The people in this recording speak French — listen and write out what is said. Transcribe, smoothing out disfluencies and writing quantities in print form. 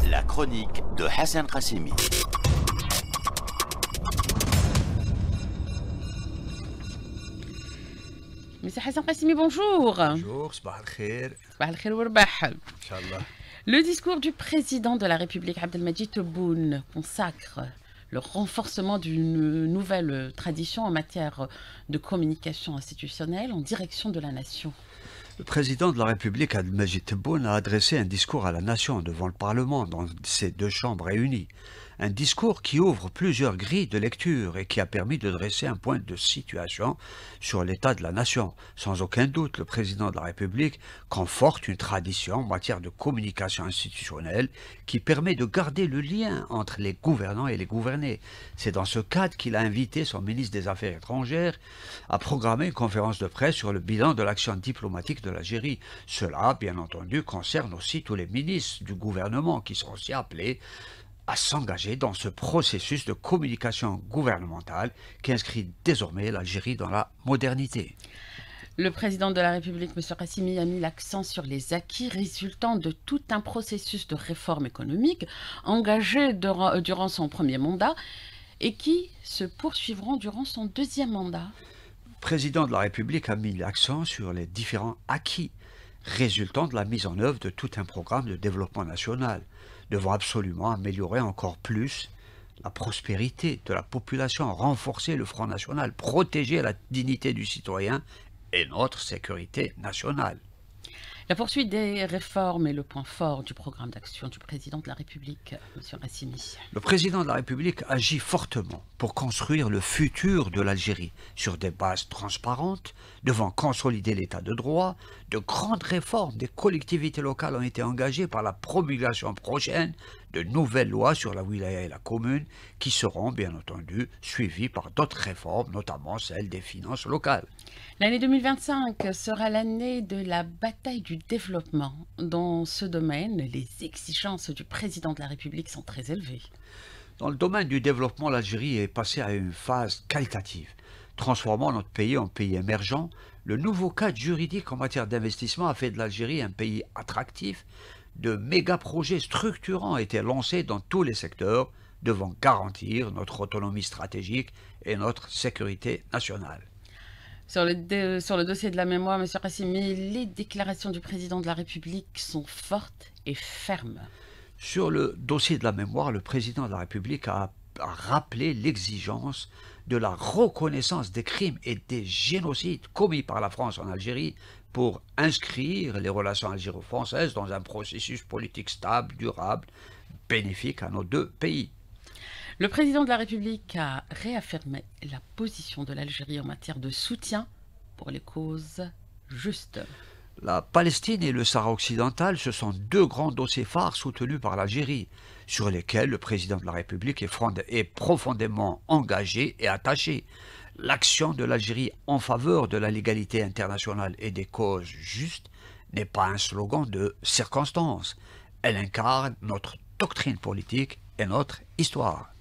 La chronique de Hassan Qassimi. Monsieur Hassan Qassimi, bonjour. Bonjour, sabah al-khair. Sabah al-khair wa rabah. Inch'Allah. Le discours du président de la République, Abdelmadjid Tebboune, consacre le renforcement d'une nouvelle tradition en matière de communication institutionnelle en direction de la nation. Le président de la République, Abdelmadjid Tebboune, a adressé un discours à la nation devant le Parlement dans ses deux chambres réunies. Un discours qui ouvre plusieurs grilles de lecture et qui a permis de dresser un point de situation sur l'état de la nation. Sans aucun doute, le président de la République conforte une tradition en matière de communication institutionnelle qui permet de garder le lien entre les gouvernants et les gouvernés. C'est dans ce cadre qu'il a invité son ministre des Affaires étrangères à programmer une conférence de presse sur le bilan de l'action diplomatique de l'Algérie. Cela, bien entendu, concerne aussi tous les ministres du gouvernement qui sont aussi appelés à s'engager dans ce processus de communication gouvernementale qui inscrit désormais l'Algérie dans la modernité. Le président de la République, M. Qassimi, a mis l'accent sur les acquis résultant de tout un processus de réforme économique engagé durant son premier mandat et qui se poursuivront durant son deuxième mandat. Le président de la République a mis l'accent sur les différents acquis résultant de la mise en œuvre de tout un programme de développement national, devant absolument améliorer encore plus la prospérité de la population, renforcer le Front National, protéger la dignité du citoyen et notre sécurité nationale. La poursuite des réformes est le point fort du programme d'action du président de la République, M. Qassimi. Le président de la République agit fortement pour construire le futur de l'Algérie sur des bases transparentes, devant consolider l'état de droit. De grandes réformes des collectivités locales ont été engagées par la promulgation prochaine de nouvelles lois sur la wilaya et la commune qui seront bien entendu suivies par d'autres réformes, notamment celle des finances locales. L'année 2025 sera l'année de la bataille du développement. Dans ce domaine, les exigences du président de la République sont très élevées. Dans le domaine du développement, l'Algérie est passée à une phase qualitative, transformant notre pays en pays émergent. Le nouveau cadre juridique en matière d'investissement a fait de l'Algérie un pays attractif. De méga-projets structurants étaient lancés dans tous les secteurs, devant garantir notre autonomie stratégique et notre sécurité nationale. Sur le dossier de la mémoire, M. Qassimi, les déclarations du président de la République sont fortes et fermes. Sur le dossier de la mémoire, le président de la République a rappelé l'exigence de la reconnaissance des crimes et des génocides commis par la France en Algérie pour inscrire les relations algéro-françaises dans un processus politique stable, durable, bénéfique à nos deux pays. Le président de la République a réaffirmé la position de l'Algérie en matière de soutien pour les causes justes. La Palestine et le Sahara occidental, ce sont deux grands dossiers phares soutenus par l'Algérie, sur lesquels le président de la République est profondément engagé et attaché. L'action de l'Algérie en faveur de la légalité internationale et des causes justes n'est pas un slogan de circonstance. Elle incarne notre doctrine politique et notre histoire.